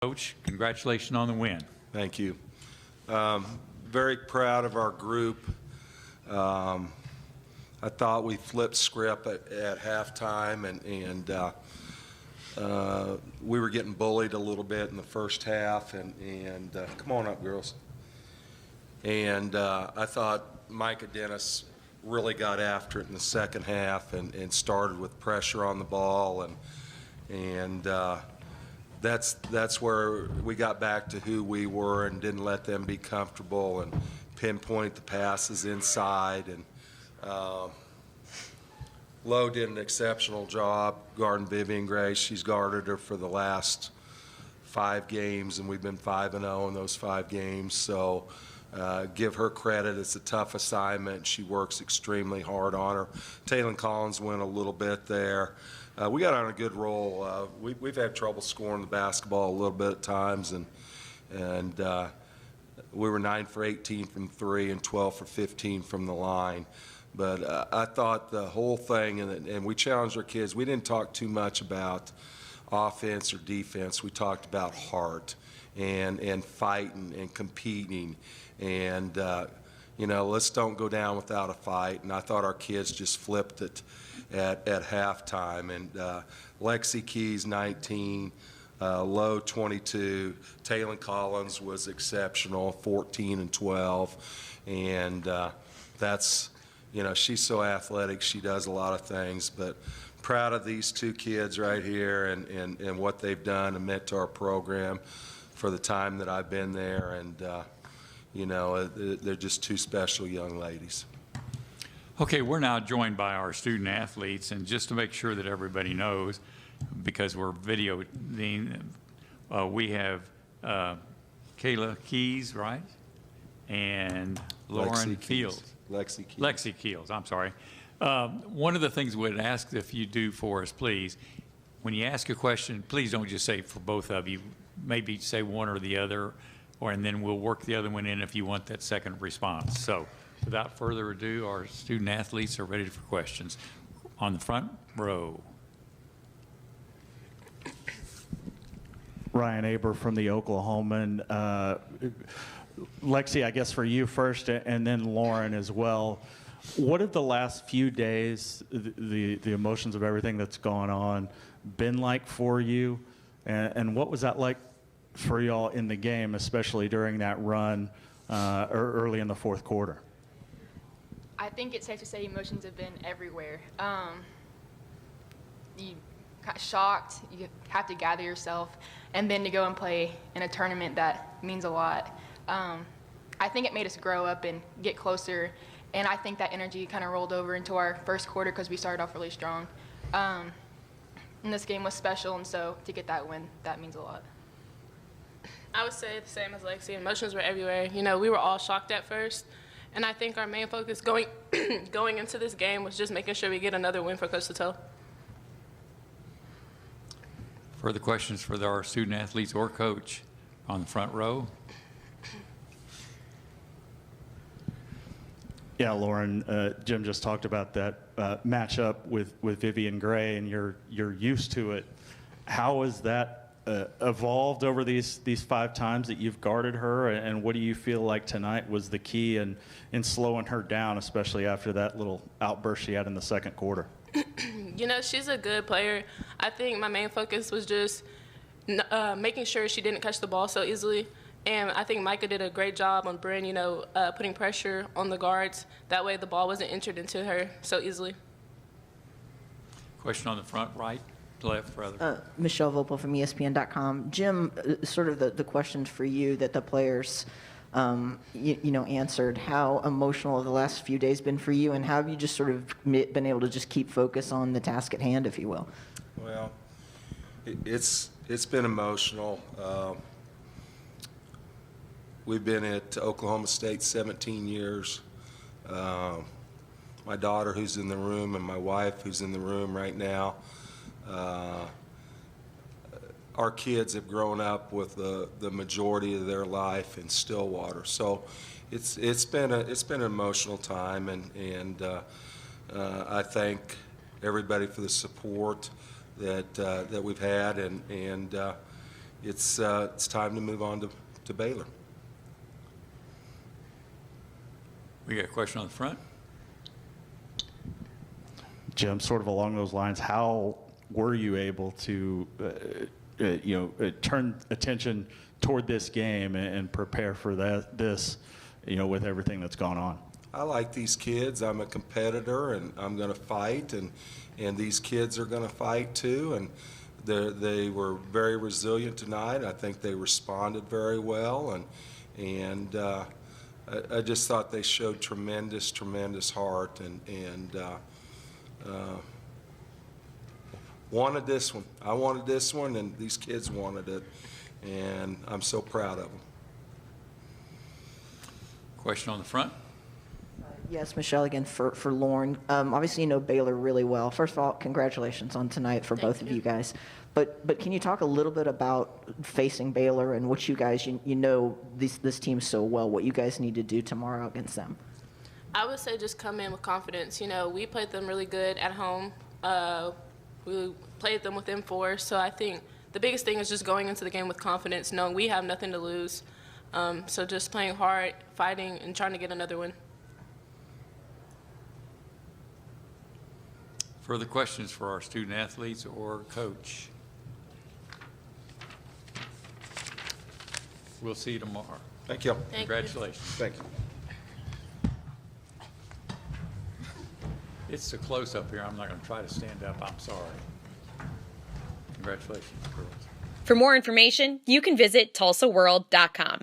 Coach, congratulations on the win. Thank you. Very proud of our group. I thought we flipped script at halftime, and we were getting bullied a little bit in the first half. And come on up, girls. And I thought Micah Dennis really got after it in the second half and started with pressure on the ball, and that's where we got back to who we were and didn't let them be comfortable and pinpoint the passes inside. And Lowe did an exceptional job guarding Vivian Gray. She's guarded her for the last 5 games, and we've been 5-0 in those 5 games. So give her credit. It's a tough assignment. She works extremely hard on her. Taylor Collins went a little bit there. We got on a good roll. We've had trouble scoring the basketball a little bit at times, and we were 9 for 18 from 3 and 12 for 15 from the line. But I thought the whole thing, and we challenged our kids. We didn't talk too much about offense or defense. We talked about heart and fighting and competing, and let's don't go down without a fight. And I thought our kids just flipped it at halftime. And Lexi Keys, 19, Lowe, 22. Taylor Collins was exceptional, 14 and 12. And that's, she's so athletic. She does a lot of things. But proud of these 2 kids right here and what they've done and meant to our program for the time that I've been there. And, they're just 2 special young ladies. Okay, we're now joined by our student athletes, and just to make sure that everybody knows, because we're videoing, we have Kayla Keys, right? And Lauren Fields. Lexi Keys. Lexi Keels, I'm sorry. One of the things we'd ask if you do for us, please, when you ask a question, please don't just say for both of you. Maybe say one or the other, and then we'll work the other one in if you want that second response. So without further ado, our student athletes are ready for questions. On the front row. Ryan Aber from the Oklahoman. Lexi, I guess for you first, and then Lauren as well. What have the last few days, the emotions of everything that's gone on, been like for you? And what was that like for y'all in the game, especially during that run early in the fourth quarter? I think it's safe to say emotions have been everywhere. You got shocked, you have to gather yourself, and then to go and play in a tournament that means a lot. I think it made us grow up and get closer, and I think that energy kind of rolled over into our first quarter because we started off really strong. And this game was special, and so to get that win, that means a lot. I would say the same as Lexi. Emotions were everywhere. We were all shocked at first, and I think our main focus going into this game was just making sure we get another win for Coach Littell. Further questions for our student athletes or coach on the front row? Yeah, Lauren, Jim just talked about that matchup with Vivian Gray, and you're used to it. How has that evolved over these 5 times that you've guarded her, and what do you feel like tonight was the key in slowing her down, especially after that little outburst she had in the second quarter? She's a good player. I think my main focus was just making sure she didn't catch the ball so easily. And I think Micah did a great job on Bryn, putting pressure on the guards. That way the ball wasn't entered into her so easily. Question on the front right, left, rather. Michelle Vopel from ESPN.com. Jim, sort of the questions for you that the players answered. How emotional have the last few days been for you, and how have you just sort of been able to just keep focus on the task at hand, if you will? Well, it's been emotional. We've been at Oklahoma State 17 years. My daughter, who's in the room, and my wife, who's in the room right now, our kids have grown up with the majority of their life in Stillwater. So it's been an emotional time, and I thank everybody for the support that we've had, and it's time to move on to Baylor. We got a question on the front? Jim, sort of along those lines, how were you able to, turn attention toward this game and prepare for this, with everything that's gone on? I like these kids. I'm a competitor, and I'm going to fight, and these kids are going to fight too. And they were very resilient tonight. I think they responded very well, and I just thought they showed tremendous heart and wanted this one. I wanted this one, and these kids wanted it, and I'm so proud of them. Question on the front? Yes, Michelle, again for Lauren. Obviously, you know Baylor really well. First of all, congratulations on tonight for both of you guys. But can you talk a little bit about facing Baylor and what you guys, you know this team so well, what you guys need to do tomorrow against them? I would say just come in with confidence. We played them really good at home. We played them within 4, so I think the biggest thing is just going into the game with confidence, knowing we have nothing to lose. So just playing hard, fighting, and trying to get another win. Further questions for our student athletes or coach? We'll see you tomorrow. Thank you. Thank you. Congratulations. Thank you. It's so close up here, I'm not going to try to stand up. I'm sorry. Congratulations, girls. For more information, you can visit tulsaworld.com.